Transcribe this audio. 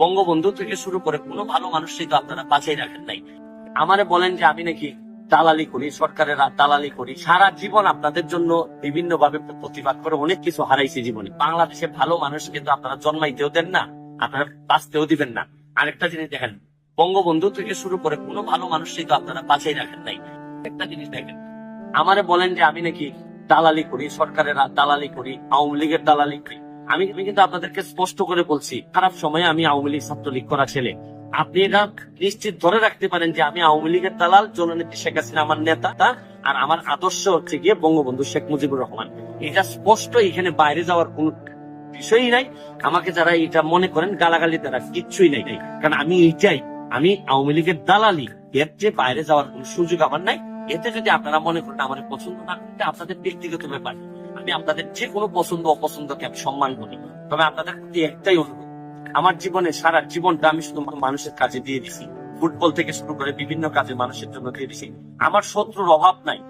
বঙ্গবন্ধু থেকে শুরু করে কোনো ভালো মানুষই তো আপনারা বাঁচাই রাখেন নাই। আমারে বলেন যে আমি নাকি দালালি করি, সরকারের দালালি করি। সারা জীবন আপনাদের জন্য বিভিন্ন ভাবে প্রতিবাদ করে অনেক কিছু হারাইছি জীবনে। বাংলাদেশে ভালো মানুষ কিন্তু আপনারা জন্মাইতেও দেন না, আপনারা বাঁচতেও দিবেন না। আরেকটা জিনিস দেখেন, বঙ্গবন্ধু থেকে শুরু করে কোনো ভালো মানুষই তো আপনারা বাঁচাই রাখেন নাই। একটা জিনিস দেখেন, আমারে বলেন যে আমি নাকি দালালি করি, সরকারের দালালি করি, আওয়ামী লীগের দালালি করি। আমি কিন্তু আপনাদেরকে স্পষ্ট করে বলছি, খারাপ সময়ে আমি আওয়ামী লীগ ছাত্রলীগ করা ছেলে। আপনি এটা নিশ্চিত ধরে রাখতে পারেন যে আমি আওয়ামী লীগের দালাল, জননেত্রী শেখ হাসিনা আমার নেতা, আর আমার আদর্শ হচ্ছে গিয়ে বঙ্গবন্ধু শেখ মুজিবুর রহমান। এটা স্পষ্ট, এখানে বাইরে যাওয়ার কোন বিষয়ই নাই। আমাকে যারা এটা মনে করেন গালাগালি, তারা কিচ্ছুই নাই। কারণ আমি এইটাই, আমি আওয়ামী লীগের দালালি, এর যে বাইরে যাওয়ার কোন সুযোগ আমার নাই। এতে যদি আপনারা মনে করেন আমার পছন্দ না করতে, আপনাদের ব্যক্তিগত ব্যাপার। আমি আপনাদের যে কোনো পছন্দ অপছন্দকে আমি সম্মান করি। তবে আপনাদের প্রতি একটাই অনুরোধ, আমার জীবনে সারা জীবনটা আমি শুধু মানুষের কাজে দিয়ে দিছি। ফুটবল থেকে শুরু করে বিভিন্ন কাজে মানুষের জন্য দিয়ে দিছি। আমার শত্রুর অভাব নাই।